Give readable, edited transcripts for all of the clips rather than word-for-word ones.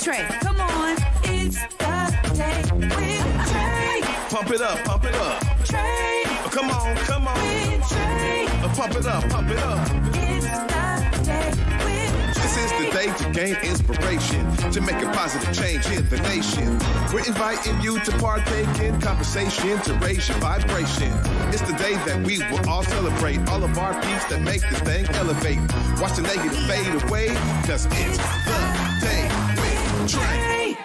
Trae. Come on, it's the day with Trae. Pump it up, pump it up. Trae. Come on, come on. With Trae. Pump it up, pump it up. It's the day with Trae. This is the day to gain inspiration, to make a positive change in the nation. We're inviting you to partake in conversation, to raise your vibration. It's the day that we will all celebrate all of our peace that make this thing elevate. Watch the negative fade away, cause it's the day with Trae.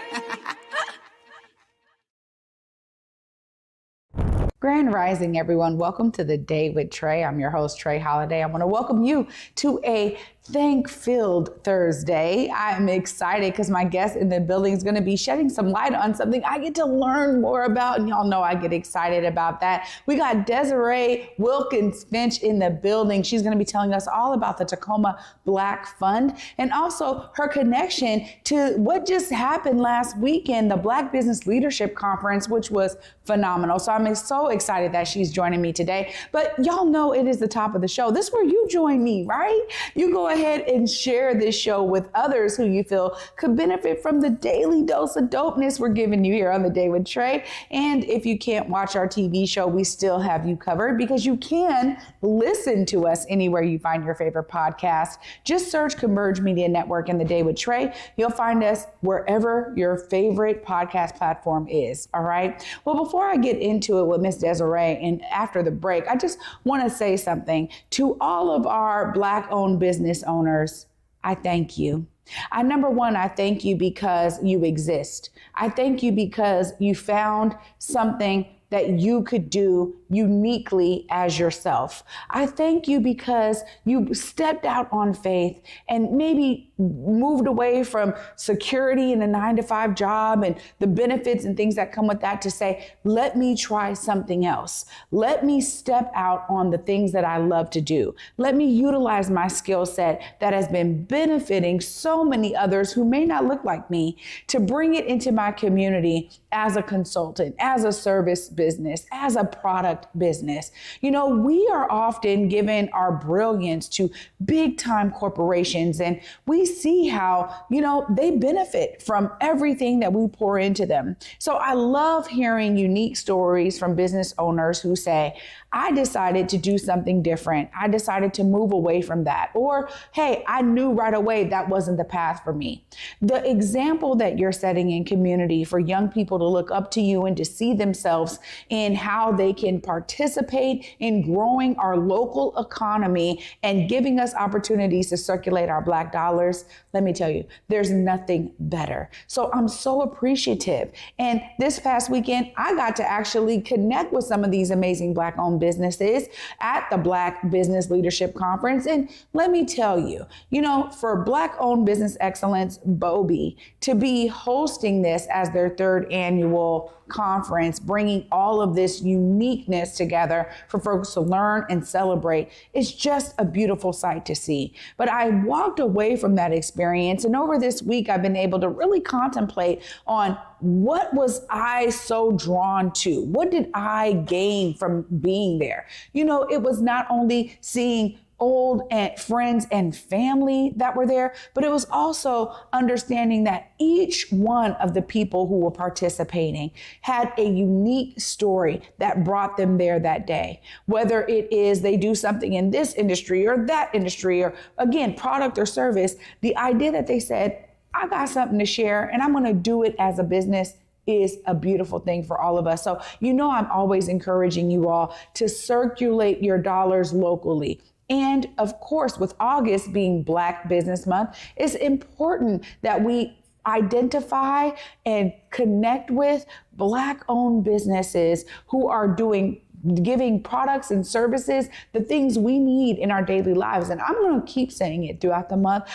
Grand Rising, everyone. Welcome to the Day with Trae. I'm your host, Trae Holiday. I want to welcome you to a thank-filled Thursday. I'm excited because my guest in the building is going to be shedding some light on something I get to learn more about, and y'all know I get excited about that. We got Desireé Wilkins Finch in the building. She's going to be telling us all about the Tacoma Black Fund and also her connection to what just happened last weekend, the Black Business Leadership Conference, which was phenomenal. So I'm so excited that she's joining me today. But y'all know it is the top of the show. This is where you join me, right? You go ahead and share this show with others who you feel could benefit from the daily dose of dopeness we're giving you here on the Day with Trae. And if you can't watch our TV show, we still have you covered because you can listen to us anywhere you find your favorite podcast. Just search Converge Media Network and the Day with Trae. You'll find us wherever your favorite podcast platform is. All right. Well, before I get into it with Miss Desireé and after the break, I just want to say something to all of our Black-owned business owners. I thank you. Number one, I thank you because you exist. I thank you because you found something that you could do uniquely as yourself. I thank you because you stepped out on faith and maybe moved away from security and a 9-to-5 job and the benefits and things that come with that to say, let me try something else. Let me step out on the things that I love to do. Let me utilize my skill set that has been benefiting so many others who may not look like me to bring it into my community as a consultant, as a service business, as a product business. You know, we are often given our brilliance to big time corporations, and we see how, you know, they benefit from everything that we pour into them. So I love hearing unique stories from business owners who say, I decided to do something different. I decided to move away from that. Or, hey, I knew right away that wasn't the path for me. The example that you're setting in community for young people to look up to you and to see themselves in how they can participate in growing our local economy and giving us opportunities to circulate our Black dollars, let me tell you, there's nothing better. So I'm so appreciative. And this past weekend, I got to actually connect with some of these amazing Black-owned businesses at the Black Business Leadership Conference. And let me tell you, you know, for Black-owned business excellence, BOBI, to be hosting this as their third annual conference, bringing all of this uniqueness together for folks to learn and celebrate, is just a beautiful sight to see. But I walked away from that experience, and over this week, I've been able to really contemplate on what was I so drawn to? What did I gain from being there? You know, it was not only seeing old friends and family that were there, but it was also understanding that each one of the people who were participating had a unique story that brought them there that day. Whether it is they do something in this industry or that industry, or again, product or service, the idea that they said, I got something to share and I'm going to do it as a business is a beautiful thing for all of us. So, you know, I'm always encouraging you all to circulate your dollars locally. And of course, with August being Black Business Month, it's important that we identify and connect with Black-owned businesses who are giving products and services, the things we need in our daily lives. And I'm going to keep saying it throughout the month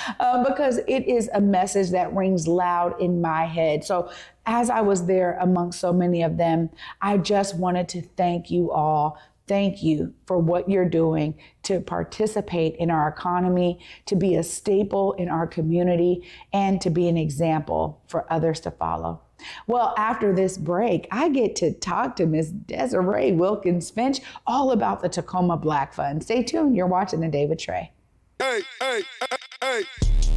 because it is a message that rings loud in my head. So as I was there amongst so many of them, I just wanted to thank you all. Thank you for what you're doing to participate in our economy, to be a staple in our community, and to be an example for others to follow. Well, after this break, I get to talk to Miss Desireé Wilkins Finch all about the Tacoma Black Fund. Stay tuned. You're watching The Day with Trae. Hey, hey, hey, hey.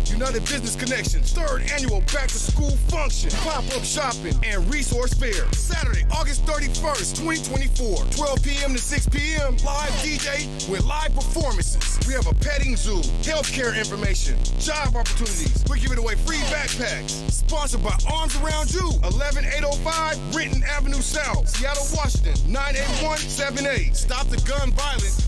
You United Business Connections, 3rd annual back to school function, pop-up shopping, and resource fair. Saturday, August 31st, 2024, 12 p.m. to 6 p.m. Live DJ with live performances. We have a petting zoo, healthcare information, job opportunities. We're giving away free backpacks. Sponsored by Arms Around You, 11805 Renton Avenue South, Seattle, Washington, 98178. Stop the gun violence.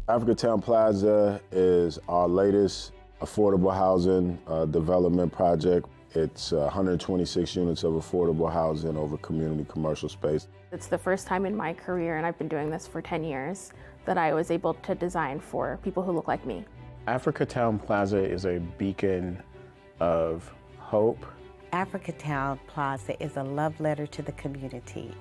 Africatown Plaza is our latest affordable housing development project. It's 126 units of affordable housing over community commercial space. It's the first time in my career, and I've been doing this for 10 years, that I was able to design for people who look like me. Africatown Plaza is a beacon of hope. Africatown Plaza is a love letter to the community.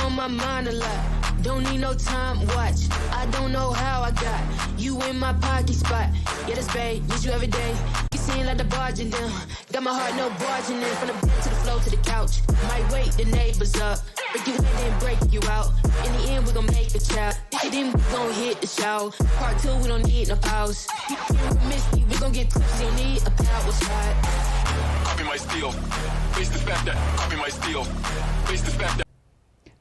My mind a lot, don't need no time watch. I don't know how I got you in my pocket spot. Yeah, that's babe, need you every day. You seem like the barging down, got my heart no barging in. From the bed to the floor to the couch, might wake the neighbors up. Break you in and break you out. In the end, we gon' make a child. Then we gon' hit the show. Part 2, we don't need no pause. You miss me, we gon' get close, you need a power shot. Copy my steel, face the fact that. Copy my steel, face the fact that.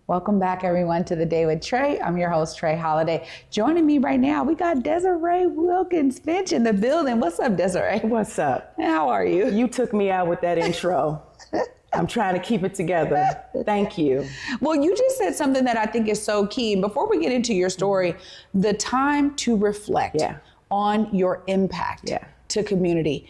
Welcome back, everyone, to The Day with Trae. I'm your host, Trae Holiday. Joining me right now, we got Desireé Wilkins Finch in the building. What's up, Desireé? What's up? How are you? You took me out with that intro. I'm trying to keep it together. Thank you. Well, you just said something that I think is so key. Before we get into your story, the time to reflect on your impact to community.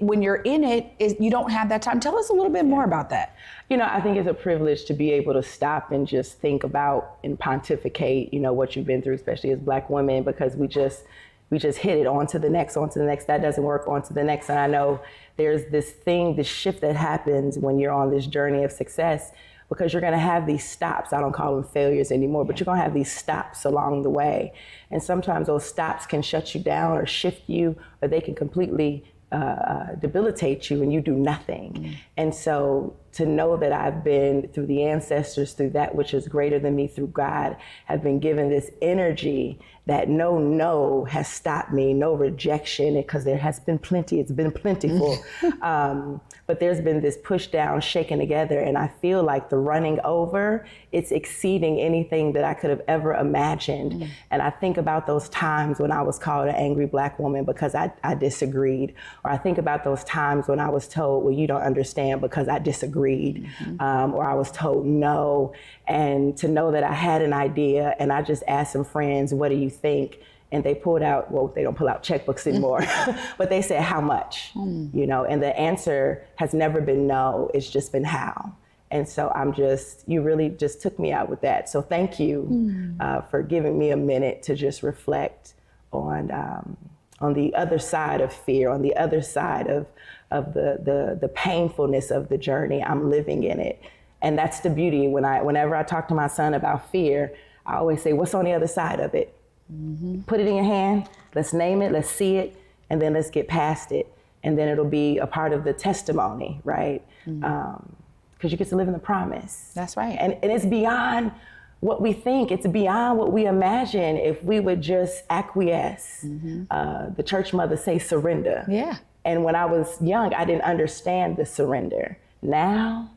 When you're in it, you don't have that time. Tell us a little bit more about that. You know, I think it's a privilege to be able to stop and just think about and pontificate, you know, what you've been through, especially as Black women, because we just hit it on to the next. That doesn't work, on to the next. And I know there's this shift that happens when you're on this journey of success, because you're gonna have these stops. I don't call them failures anymore, but you're gonna have these stops along the way. And sometimes those stops can shut you down or shift you, or they can completely debilitate you and you do nothing. And so to know that I've been, through the ancestors, through that which is greater than me, through God, have been given this energy that no has stopped me, no rejection, because there has been plenty, it's been plentiful. But there's been this push down, shaken together, and I feel like the running over, it's exceeding anything that I could have ever imagined. And I think about those times when I was called an angry Black woman because I disagreed. Or I think about those times when I was told, well, you don't understand because I disagreed. Or I was told no. And to know that I had an idea and I just asked some friends, what do you think? And they pulled out, well, they don't pull out checkbooks anymore, but they said, how much? You know, and the answer has never been no, it's just been how. And so you really just took me out with that. So thank you for giving me a minute to just reflect on the other side of fear, on the other side of the painfulness of the journey. I'm living in it. And that's the beauty. Whenever I talk to my son about fear, I always say, what's on the other side of it? Put it in your hand, let's name it, let's see it, and then let's get past it. And then it'll be a part of the testimony, right? Because you get to live in the promise. That's right. And it's beyond what we think, it's beyond what we imagine if we would just acquiesce. The church mother say surrender. Yeah. And when I was young, I didn't understand the surrender. Now,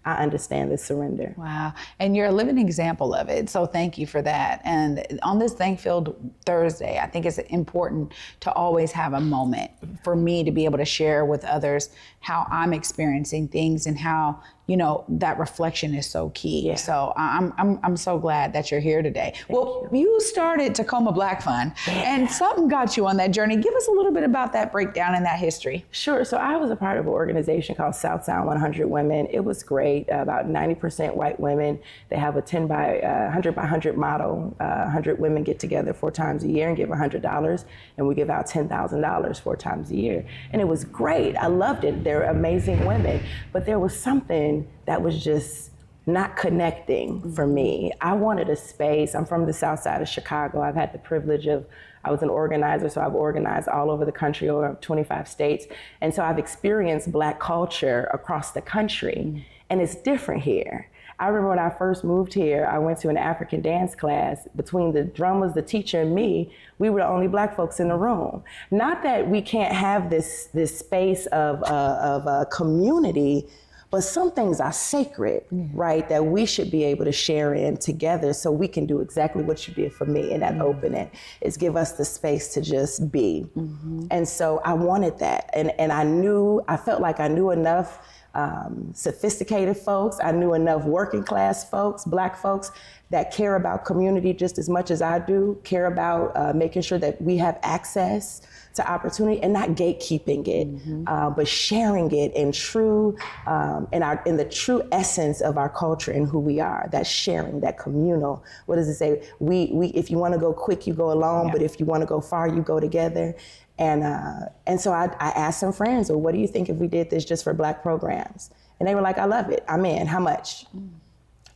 I understand the surrender. Wow. And you're a living example of it. So thank you for that. And on this Thank-Filled Thursday, I think it's important to always have a moment for me to be able to share with others how I'm experiencing things and how that reflection is so key. Yeah. So I'm so glad that you're here today. Well, you started Tacoma Black Fund, and something got you on that journey. Give us a little bit about that breakdown and that history. Sure. So I was a part of an organization called South Sound 100 Women. It was great. About 90% white women. They have a 100 by 100 model. 100 women get together 4 times a year and give $100, and we give out $10,000 4 times a year. And it was great. I loved it. They're amazing women, but there was something that was just not connecting for me. I wanted a space. I'm from the south side of Chicago. I've had the privilege of, I was an organizer, so I've organized all over the country, over 25 states. And so I've experienced Black culture across the country, and it's different here. I remember when I first moved here, I went to an African dance class. Between the drummers, the teacher, and me, we were the only Black folks in the room. Not that we can't have this space of a community, but some things are sacred, right, that we should be able to share in together so we can do exactly what you did for me in that opening, is give us the space to just be. And so I wanted that. And I felt like I knew enough sophisticated folks, I knew enough working class folks, Black folks that care about community just as much as I do, care about making sure that we have access to opportunity and not gatekeeping it, but sharing it in true, in the true essence of our culture and who we are. That sharing, that communal. What does it say? We if you want to go quick, you go alone, but if you want to go far, you go together. And so I asked some friends, well, what do you think if we did this just for Black programs? And they were like, I love it. I'm in. How much?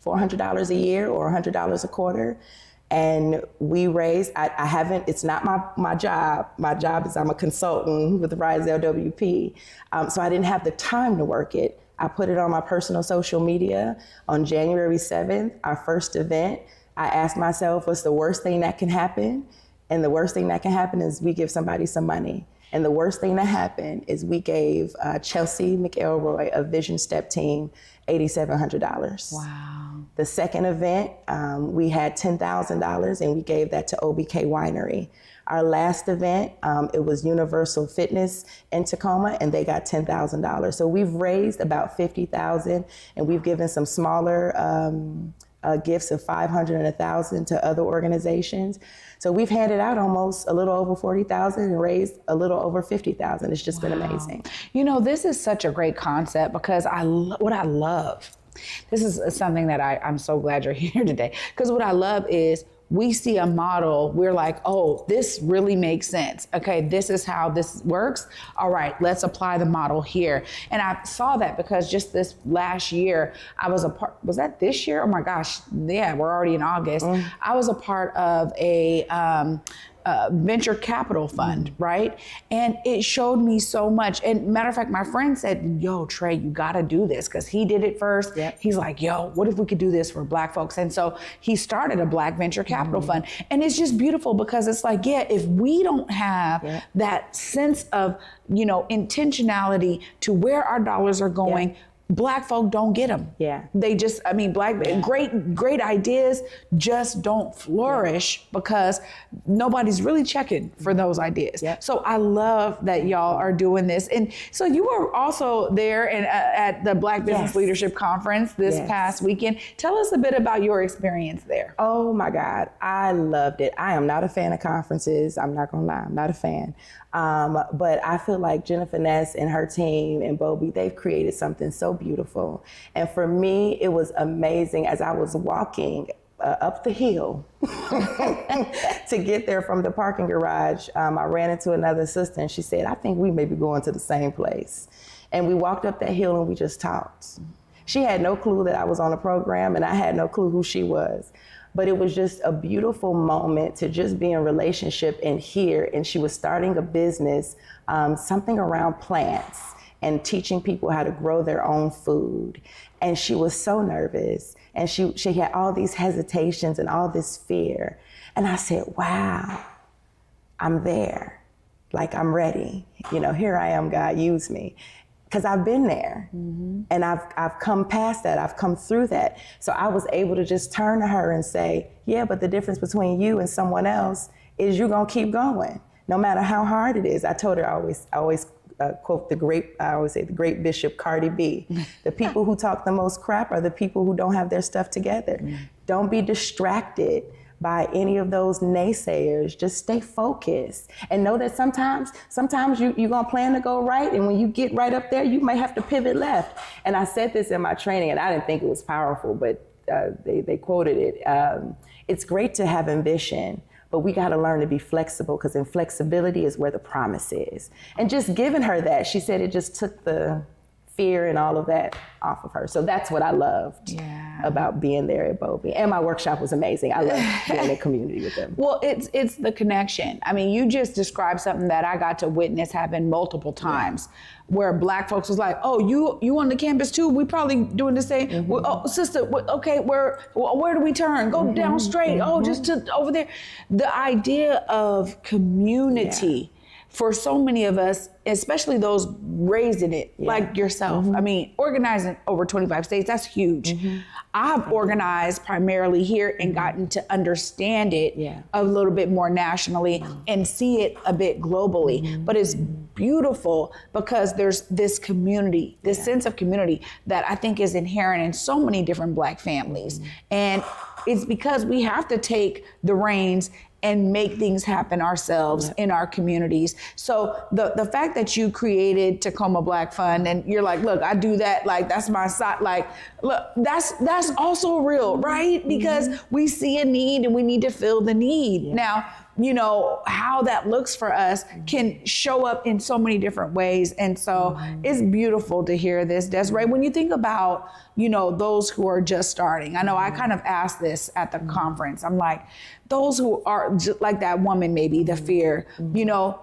$400 a year or $100 a quarter? And we raised, I haven't, it's not my job. My job is I'm a consultant with Rise LWP. So I didn't have the time to work it. I put it on my personal social media. On January 7th, our first event, I asked myself, what's the worst thing that can happen? And the worst thing that can happen is we give somebody some money. And the worst thing that happened is we gave Chelsea McElroy of Vision Step Team $8,700. Wow. The second event, we had $10,000 and we gave that to OBK Winery. Our last event, it was Universal Fitness in Tacoma, and they got $10,000. So we've raised about $50,000, and we've given some smaller gifts of $500 and $1,000 to other organizations. So we've handed out almost a little over $40,000 and raised a little over $50,000. It's just been amazing. This is such a great concept because what I love, this is something that I'm so glad you're here today, because what I love is we see a model, we're like, oh, this really makes sense. Okay, this is how this works. All right, let's apply the model here. And I saw that because just this last year, I was a part, was that this year? Oh my gosh, yeah, we're already in August. I was a part of a venture capital fund, right? And it showed me so much. And matter of fact, my friend said, yo, Trae, you gotta do this, because he did it first. He's like, yo, what if we could do this for Black folks? And so he started a Black venture capital fund. And it's just beautiful because it's like, yeah, if we don't have that sense of, intentionality to where our dollars are going, Black folk don't get them. They just, great ideas just don't flourish because nobody's really checking for those ideas. So I love that y'all are doing this. And so you were also there at the Black Business Leadership Conference this past weekend. Tell us a bit about your experience there. Oh my God, I loved it. I am not a fan of conferences. I'm not gonna lie, I'm not a fan. But I feel like Jennifer Ness and her team and Bobby, they've created something so beautiful. And for me, it was amazing as I was walking up the hill to get there from the parking garage. I ran into another sister and she said, I think we may be going to the same place. And we walked up that hill and we just talked. She had no clue that I was on a program and I had no clue who she was. But it was just a beautiful moment to just be in relationship and hear. And she was starting a business, something around plants and teaching people how to grow their own food. And she was so nervous. And she had all these hesitations and all this fear. And I said, wow, I'm there. Like, I'm ready. Here I am, God, use me. Because I've been there and I've come past that, I've come through that. So I was able to just turn to her and say, yeah, but the difference between you and someone else is you're gonna keep going, no matter how hard it is. I told her I always quote I always say the great Bishop Cardi B. The people who talk the most crap are the people who don't have their stuff together. Don't be distracted by any of those naysayers. Just stay focused and know that sometimes you're gonna plan to go right, and when you get right up there, you may have to pivot left. And I said this in my training, and I didn't think it was powerful, but they quoted it. It's great to have ambition, but we got to learn to be flexible, because in flexibility is where the promise is. And just giving her that, she said it just took the fear and all of that off of her. So that's what I loved about being there at Bovie. And my workshop was amazing. I love being in community with them. Well, it's the connection. I mean, you just described something that I got to witness happen multiple times, where Black folks was like, oh, you on the campus too? We probably doing the same. Well, oh, sister, okay, where do we turn? Go down straight. Oh, just to over there. The idea of community for so many of us, especially those raised in it, like yourself. I mean, organizing over 25 states, that's huge. I've organized primarily here and gotten to understand it a little bit more nationally and see it a bit globally. But it's beautiful because there's this community, this sense of community that I think is inherent in so many different Black families. And it's because we have to take the reins and make things happen ourselves in our communities. So the fact that you created Tacoma Black Fund and you're like, look, I do that, like that's my side, like, look, that's also real, right? Because we see a need and we need to fill the need. Now, you know, how that looks for us can show up in so many different ways. And so it's beautiful to hear this, Desiree. When you think about, you know, those who are just starting, I know I kind of asked this at the conference. I'm like, those who are just like that woman, maybe the fear, you know,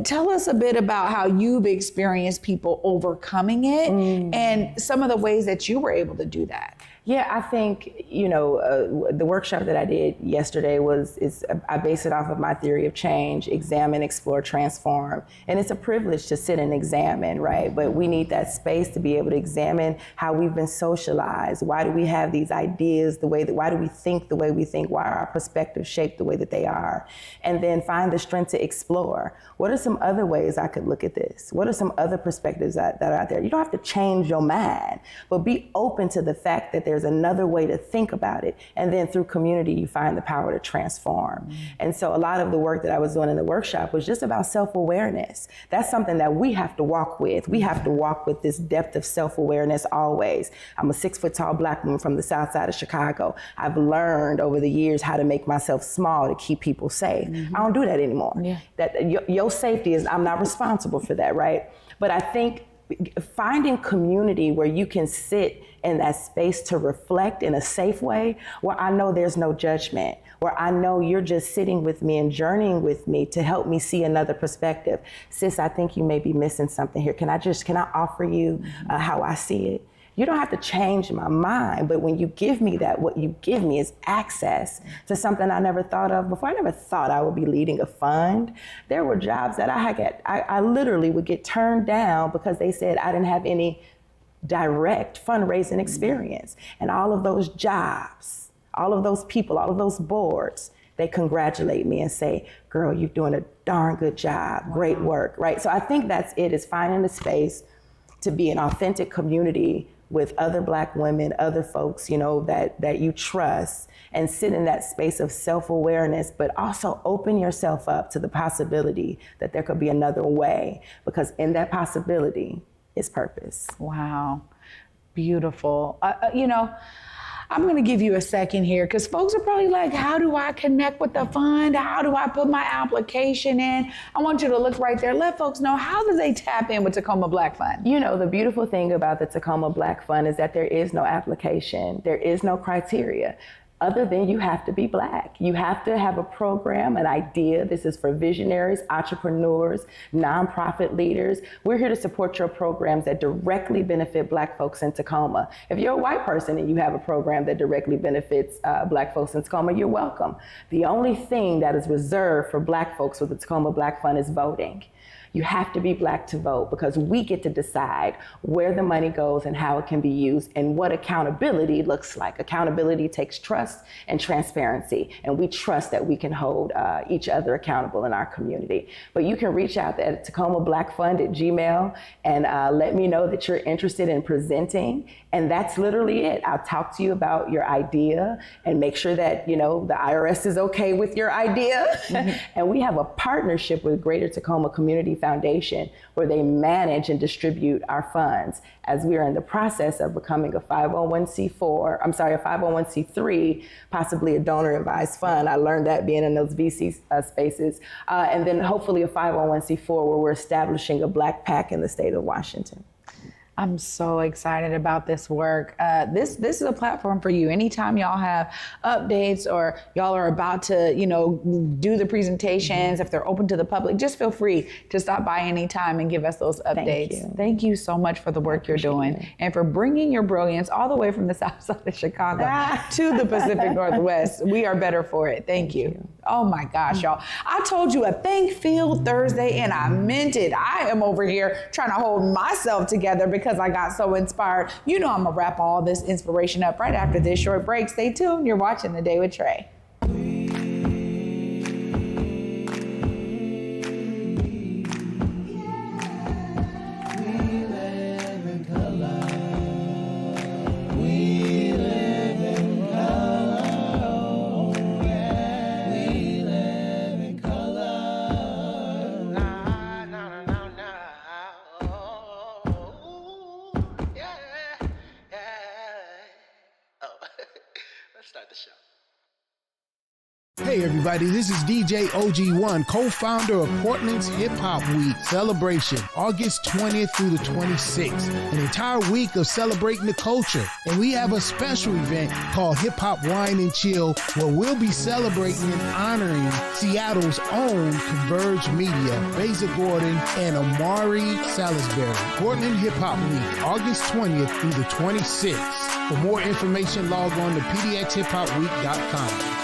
tell us a bit about how you've experienced people overcoming it and some of the ways that you were able to do that. Yeah, I think, you know, the workshop that I did yesterday I base it off of my theory of change: examine, explore, transform. And it's a privilege to sit and examine, right? But we need that space to be able to examine how we've been socialized. Why do we have these ideas why do we think the way we think? Why are our perspectives shaped the way that they are? And then find the strength to explore. What are some other ways I could look at this? What are some other perspectives that are out there? You don't have to change your mind, but be open to the fact that there's another way to think about it. And then through community, you find the power to transform. And so a lot of the work that I was doing in the workshop was just about self-awareness. That's something that we have to walk with. We have to walk with this depth of self-awareness always. I'm a 6-foot-tall Black woman from the south side of Chicago. I've learned over the years how to make myself small to keep people safe. I don't do that anymore. That your safety is, I'm not responsible for that, right? But I think finding community where you can sit in that space to reflect in a safe way, where I know there's no judgment, where I know you're just sitting with me and journeying with me to help me see another perspective. Sis, I think you may be missing something here. Can I offer you how I see it? You don't have to change my mind, but when you give me that, what you give me is access to something I never thought of before. I never thought I would be leading a fund. There were jobs that I literally would get turned down because they said I didn't have any direct fundraising experience. And all of those jobs, all of those people, all of those boards, they congratulate me and say, girl, you're doing a darn good job, great work, right? So I think that's it, is finding a space to be an authentic community with other Black women, other folks, you know, that you trust, and sit in that space of self-awareness, but also open yourself up to the possibility that there could be another way, because in that possibility is purpose. Wow, beautiful. You know, I'm gonna give you a second here because folks are probably like, how do I connect with the fund? How do I put my application in? I want you to look right there. Let folks know, how do they tap in with Tacoma Black Fund? You know, the beautiful thing about the Tacoma Black Fund is that there is no application. There is no criteria. Other than you have to be Black. You have to have a program, an idea. This is for visionaries, entrepreneurs, nonprofit leaders. We're here to support your programs that directly benefit Black folks in Tacoma. If you're a white person and you have a program that directly benefits Black folks in Tacoma, you're welcome. The only thing that is reserved for Black folks with the Tacoma Black Fund is voting. You have to be Black to vote, because we get to decide where the money goes and how it can be used and what accountability looks like. Accountability takes trust and transparency, and we trust that we can hold each other accountable in our community. But you can reach out at Tacoma Black Fund at Gmail and let me know that you're interested in presenting, and that's literally it. I'll talk to you about your idea and make sure that, the IRS is okay with your idea. And we have a partnership with Greater Tacoma Community Foundation where they manage and distribute our funds, as we are in the process of becoming a 501c3, possibly a donor advised fund. I learned that being in those VC spaces. And then hopefully a 501c4 where we're establishing a Black PAC in the state of Washington. I'm so excited about this work. This is a platform for you. Anytime y'all have updates or y'all are about to, do the presentations, if they're open to the public, just feel free to stop by anytime and give us those updates. Thank you so much for the work you're doing and for bringing your brilliance all the way from the south side of Chicago to the Pacific Northwest. We are better for it. Thank you. Oh my gosh, y'all. I told you a Thank-Filled Thursday and I meant it. I am over here trying to hold myself together because I got so inspired. I'm gonna wrap all this inspiration up right after this short break. Stay tuned. You're watching The Day with Trae. Hey everybody, this is DJ OG1, co-founder of Portland's Hip Hop Week celebration, August 20th through the 26th. An entire week of celebrating the culture. And we have a special event called Hip Hop Wine and Chill, where we'll be celebrating and honoring Seattle's own Converge Media, Beza Gordon, and Amari Salisbury. Portland Hip Hop Week, August 20th through the 26th. For more information, log on to pdxhiphopweek.com.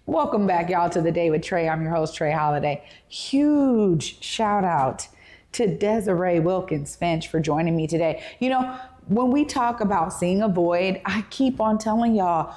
Welcome back, y'all, to The Day with Trae. I'm your host, Trae Holiday. Huge shout out to Desireé Wilkins Finch for joining me today. When we talk about seeing a void, I keep on telling y'all,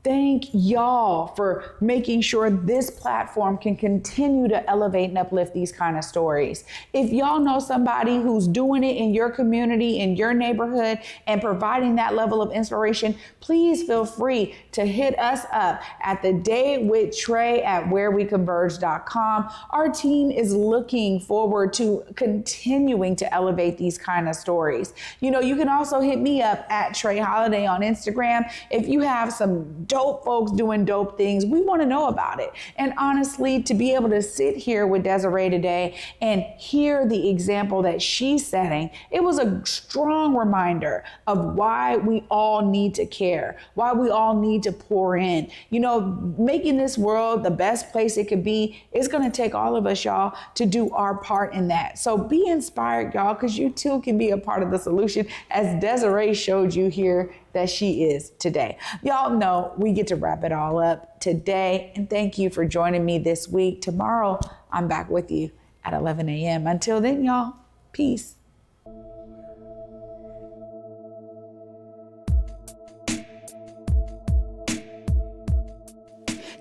thank y'all for making sure this platform can continue to elevate and uplift these kind of stories. If y'all know somebody who's doing it in your community, in your neighborhood, and providing that level of inspiration, please feel free to hit us up at The Day with Trae at whereweconverge.com. Our team is looking forward to continuing to elevate these kind of stories. You can also hit me up at Trae Holiday on Instagram. If you have some dope folks doing dope things, we want to know about it. And honestly, to be able to sit here with Desireé today and hear the example that she's setting, it was a strong reminder of why we all need to care, why we all need to pour in. Making this world the best place it could be, it's going to take all of us, y'all, to do our part in that. So be inspired, y'all, because you too can be a part of the solution, as Desireé showed you here that she is today. Y'all know we get to wrap it all up today, and thank you for joining me this week. Tomorrow, I'm back with you at 11 a.m. Until then, y'all, peace.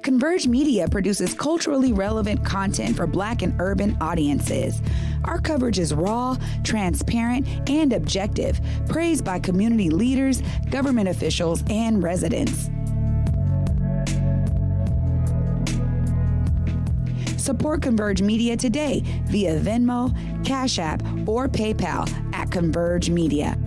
Converge Media produces culturally relevant content for Black and urban audiences. Our coverage is raw, transparent, and objective, praised by community leaders, government officials, and residents. Support Converge Media today via Venmo, Cash App, or PayPal at Converge Media.